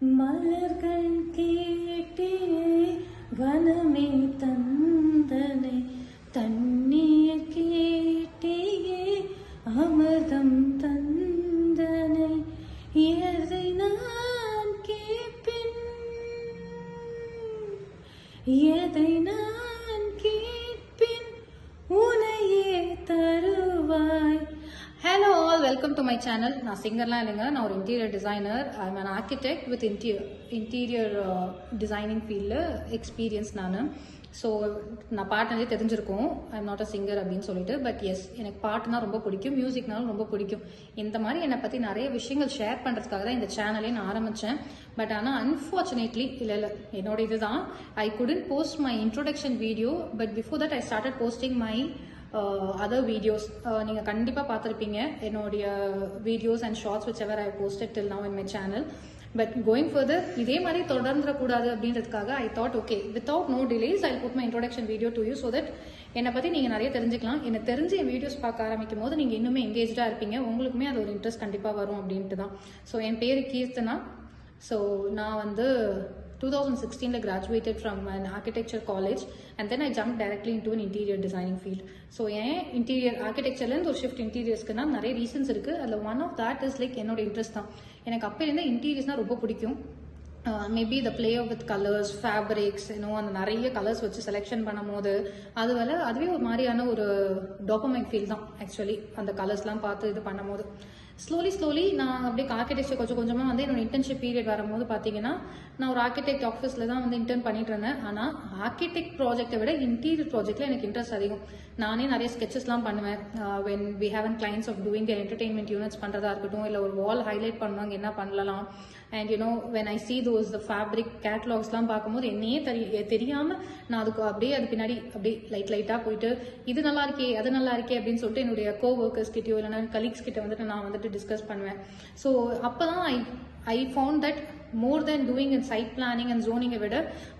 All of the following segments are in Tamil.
மலர்கள் கேட்டே வனமே தந்தனை தண்ணீர் கேட்டே அமிர்தம் தந்தனை எதை நான் கேட்பேன் எதை நான் கேட்பேன் உனையே தருவாய். Hello all, welcome to my channel. நான் சிங்கர்லாம் இல்லைங்க, நான் ஒரு interior designer. I'm an architect with interior designing ஃபீல்டில் எக்ஸ்பீரியன்ஸ் நான். ஸோ நான் பாட்டுனாலே தெரிஞ்சிருக்கும் ஐம் நாட் அ சிங்கர் அப்படின்னு சொல்லிட்டு. பட் எஸ், எனக்கு பாட்டுனா ரொம்ப பிடிக்கும், மியூசிக்னாலும் ரொம்ப பிடிக்கும். இந்த மாதிரி என்னை பற்றி நிறைய விஷயங்கள் ஷேர் பண்ணுறதுக்காக தான் இந்த சேனலே நான் ஆரம்பித்தேன். பட் ஆனால் அன்ஃபார்ச்சுனேட்லி இல்லை என்னோட இதுதான், I couldn't post my introduction video. But before that I started posting my other videos. நீங்கள் கண்டிப்பாக பார்த்துருப்பீங்க என்னுடைய videos and shorts whichever I posted till now in my channel. But going further இதே மாதிரி தொடர்ந்துடக்கூடாது அப்படின்றதுக்காக I thought okay, without no delays I put my introduction video to you, so that என்னை பற்றி நீங்கள் நிறைய தெரிஞ்சுக்கலாம். எனக்கு தெரிஞ்ச என் வீடியோஸ் பார்க்க ஆரம்பிக்கும் போது நீங்கள் இன்னுமே எங்கேஜாக இருப்பீங்க, உங்களுக்குமே அது ஒரு இன்ட்ரெஸ்ட் கண்டிப்பாக வரும் அப்படின்ட்டு தான். ஸோ என் பேர் கீர்த்தனா. ஸோ நான் வந்து 2016 graduated from an architecture college and then I jumped directly into an interior designing field. So ஏன் இன்டீரியர் ஆர்கிடெக்சர்லேருந்து ஒரு ஷிஃப்ட் இன்டீரியர்ஸ்க்குனா நிறைய ரீசன்ஸ் இருக்குது. அதில் one of that is like என்னோட இன்ட்ரெஸ்ட் தான். எனக்கு அப்போலேருந்து இன்டீரியர்ஸ்னால் ரொம்ப பிடிக்கும். Maybe the play with colours, fabrics, இன்னும் அந்த நிறைய கலர்ஸ் வச்சு செலெக்ஷன் பண்ணும் போது அதுவே ஒரு மாதிரியான ஒரு டோபமைன் ஃபீல் தான் ஆக்சுவலி. அந்த கலர்ஸ்லாம் பார்த்து இது பண்ணும் போது ஸ்லோலி நான் அப்படியே ஆர்கிடெக்சர் கொஞ்சம் கொஞ்சமாக வந்து என்னோட இன்டர்ன்ஷிப் பீரியட் வரும்போது பார்த்தீங்கன்னா நான் ஒரு ஆர்கிடெக்ட் ஆஃபீஸில் தான் வந்து இன்டர்ன் பண்ணிட்டு இருந்தேன். ஆனால் ஆர்கிடெக்ட் ப்ராஜெக்டை விட இன்டீரியர் ப்ராஜெக்டில் எனக்கு இன்ட்ரெஸ்ட் அதிகம். நானே நிறைய ஸ்கெச்சஸ்லாம் பண்ணுவேன். When we have an clients of doing entertainment units பண்ணுறதா இருக்கட்டும், இல்லை ஒரு வால் ஹைலைட் பண்ணுவாங்க என்ன பண்ணலாம். And you know when I see those the fabric கேட்லாக்ஸ்லாம் பார்க்கும்போது என்னையே தெரியாமல் நான் அதுக்கு அப்படியே அது பின்னாடி அப்படியே லைட்டாக போயிட்டு இது நல்லா இருக்கே அது நல்லா இருக்கே அப்படின்னு சொல்லிட்டு என்னுடைய கோ ஒர்க்கர்ஸ் கிட்டயோ இல்லைனா கலீக்ஸ் கிட்ட வந்துட்டு நான் வந்துட்டு டிஸ்கஸ் பண்ணுவேன். ஸோ அப்போ தான் I found that more than doing in site planning and zoning விட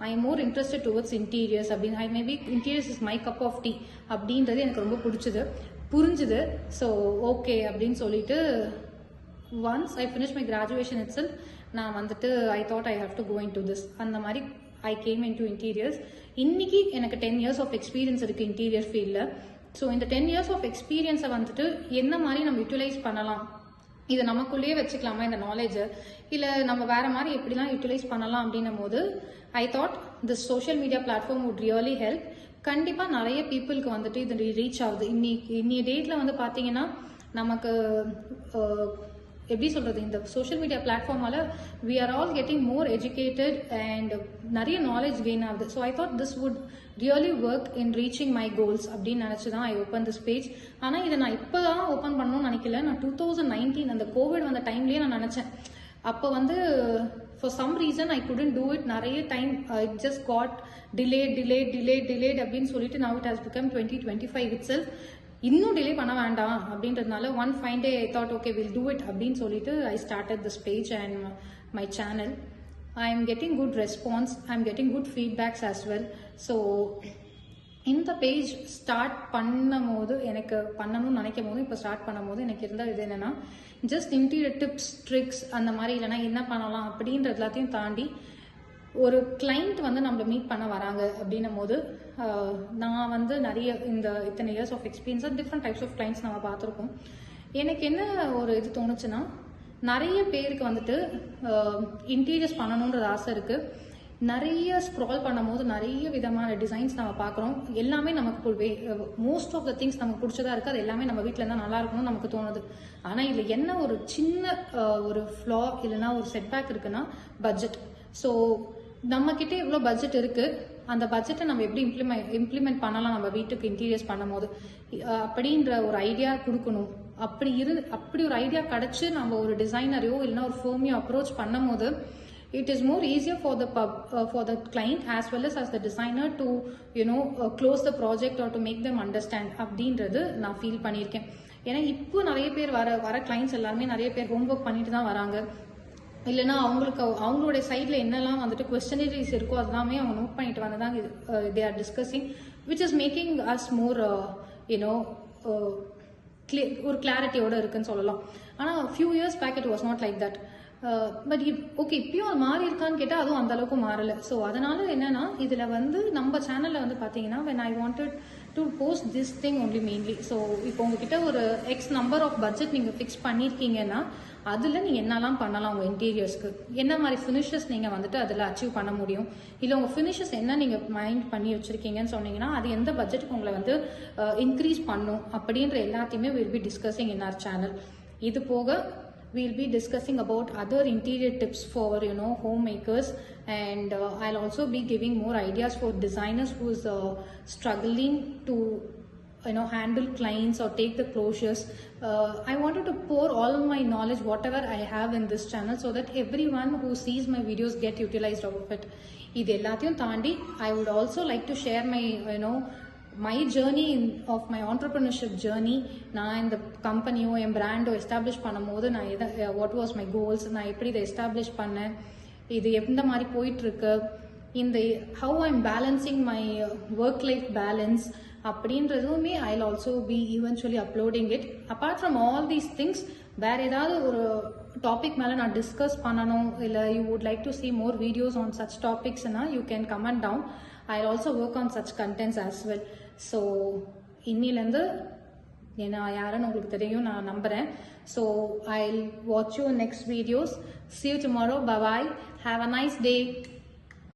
I am more interested towards interiors அப்படின்னு. I maybe interiors is my cup of tea அப்படின்றது எனக்கு ரொம்ப புரிஞ்சுது. ஸோ ஓகே அப்படின்னு சொல்லிட்டு once I finished my graduation itself நான் வந்துட்டு I thought I have to go into this. அந்த மாதிரி I came into interiors. இன்னைக்கு எனக்கு 10 years of experience இருக்குது இன்டீரியர் ஃபீல்டில். ஸோ இந்த 10 years of experience வந்துட்டு என்ன மாதிரி நம்ம யூட்டிலைஸ் பண்ணலாம், இதை நமக்குள்ளேயே வச்சுக்கலாமா இந்த நாலேஜை, இல்லை நம்ம வேற மாதிரி எப்படிலாம் யூட்டிலைஸ் பண்ணலாம் அப்படின்னும் போது ஐ thought this social media platform would really help. கண்டிப்பாக நிறைய பீப்புளுக்கு வந்துட்டு இது ரீச் ஆகுது. இன்னைய டேட்டில் வந்து பார்த்தீங்கன்னா நமக்கு எப்படி சொல்கிறது, இந்த சோஷியல் மீடியா பிளாட்ஃபார்மால் we are all getting more educated and நிறைய நாலேஜ் கெயின் ஆகுது. So I thought this would really work in reaching my goals அப்படின்னு நினச்சி தான் ஐ ஓப்பன் திஸ் பேஜ். ஆனால் இதை நான் இப்போ தான் ஓப்பன் பண்ணணும்னு நினைக்கல. நான் 2019 அந்த கோவிட் வந்த டைம்லேயே நான் நினச்சேன். அப்போ வந்து for some reason I couldn't do it. நிறைய time it just got delayed அப்படின்னு சொல்லிட்டு now it has become 2025 itself. இன்னும் டிலே பண்ண வேண்டாம் அப்படின்றதுனால one fine day I thought okay will do it அப்படின்னு சொல்லிட்டு I started this page and my channel. I am getting good response, I am getting good feedbacks as well. So இந்த பேஜ் ஸ்டார்ட் பண்ணும் போது எனக்கு பண்ணணும்னு நினைக்கும் போது இப்போ ஸ்டார்ட் பண்ணும் போது எனக்கு இருந்த இது என்னென்னா ஜஸ்ட் இன்டீரியர் டிப்ஸ் ட்ரிக்ஸ் அந்த மாதிரி இல்லைனா என்ன பண்ணலாம் அப்படின்ற எல்லாத்தையும் தாண்டி ஒரு கிளைண்ட் வந்து நம்மளை மீட் பண்ண வராங்க அப்படின்னும் போது நான் வந்து நிறைய இத்தனை years of experience different types of clients நம்ம பார்த்துருக்கோம். எனக்கு என்ன ஒரு இது தோணுச்சுன்னா, நிறைய பேருக்கு வந்துட்டு இன்டீரியர்ஸ் பண்ணணுன்றது ஆசை இருக்குது. நிறைய ஸ்க்ரால் பண்ணும் போது நிறைய விதமான டிசைன்ஸ் நம்ம பார்க்குறோம். எல்லாமே நமக்கு மோஸ்ட் ஆஃப் த திங்ஸ் நமக்கு பிடிச்சதா இருக்குது. அது எல்லாமே நம்ம வீட்டில் இருந்தால் நல்லா இருக்கணும்னு நமக்கு தோணுது. ஆனால் இதில் என்ன ஒரு சின்ன ஒரு ஃப்ளா இல்லைன்னா ஒரு செட்பேக் இருக்குன்னா பட்ஜெட். ஸோ நம்மக்கிட்ட இவ்வளோ பட்ஜெட் இருக்குது, அந்த பட்ஜெட்டை நம்ம எப்படி இம்ப்ளிமெண்ட் பண்ணலாம் நம்ம வீட்டுக்கு இன்டீரியர்ஸ் பண்ணும் போது அப்படின்ற ஒரு ஐடியா கொடுக்கணும். அப்படி ஒரு ஐடியா கிடச்சி நம்ம ஒரு டிசைனரையோ இல்லைன்னா ஒரு ஃபேர்மையோ அப்ரோச் பண்ணும் போது it is more easier for the client as well as the designer to close the project or to make them understand அப்படின்றது நான் ஃபீல் பண்ணியிருக்கேன். ஏன்னா இப்போ நிறைய பேர் வர கிளைண்ட்ஸ் எல்லாருமே நிறைய பேர் ஹோம்ஒர்க் பண்ணிட்டு தான் வராங்க. இல்லைனா அவங்களோட சைடில் என்னெல்லாம் வந்துட்டு கொஸ்டினரிஸ் இருக்கோ அதெல்லாமே அவங்க நோட் பண்ணிட்டு வந்து தான் they are discussing, which is making us more ஒரு கிளாரிட்டியோட இருக்குன்னு சொல்லலாம். ஆனால் few years back it was not like that. But okay இப்பயும் அது மாறி இருக்கான்னு கேட்டால் அதுவும் அந்த அளவுக்கு மாறலை. ஸோ அதனால என்னன்னா இதில் வந்து நம்ம சேனலில் வந்து பார்த்தீங்கன்னா when I wanted to post this thing only mainly. So இப்போ உங்ககிட்ட ஒரு எக்ஸ் நம்பர் ஆஃப் பட்ஜெட் நீங்கள் ஃபிக்ஸ் பண்ணியிருக்கீங்கன்னா அதில் நீங்கள் என்னெல்லாம் பண்ணலாம் உங்கள் இன்டீரியர்ஸ்க்கு, என்ன மாதிரி ஃபினிஷஸ் நீங்கள் வந்துட்டு அதில் அச்சீவ் பண்ண முடியும், இல்லை உங்கள் ஃபினிஷஸ் என்ன நீங்கள் மைண்ட் பண்ணி வச்சுருக்கீங்கன்னு சொன்னீங்கன்னா அது எந்த பட்ஜெட்டுக்கு உங்களை வந்து இன்க்ரீஸ் பண்ணும் அப்படின்ற எல்லாத்தையுமே will be discussing in our channel. இது போக we'll be discussing about other interior tips for homemakers, and I'll also be giving more ideas for designers who's struggling to handle clients or take the closures. I wanted to pour all my knowledge whatever I have in this channel so that everyone who sees my videos get utilized out of it. இது எல்லாத்தையும் தாண்டி I would also like to share my my journey of my entrepreneurship journey. நான் இந்த கம்பெனியோ என் பிராண்டோ எஸ்டாப்ளிஷ் பண்ணும் போது நான் வாட் வாஸ் மை கோல்ஸ், நான் எப்படி இதை எஸ்டாப்ளிஷ் பண்ணேன், இது எந்த மாதிரி போயிட்டுருக்கு, இந்த how I am balancing my work life balance அப்படின்றதுமே I will also be eventually uploading it. Apart from all these things வேற ஏதாவது ஒரு டாபிக் மேலே நான் டிஸ்கஸ் பண்ணணும், இல்லை you would like to see more videos on such topicsனா you can comment down. I'll also work on such contents as well. So இன்னிலேருந்து நான் யாருன்னு உங்களுக்கு தெரியும் நான் நம்புகிறேன். So I'll watch you next videos. See you tomorrow. Bye bye. Have a nice day.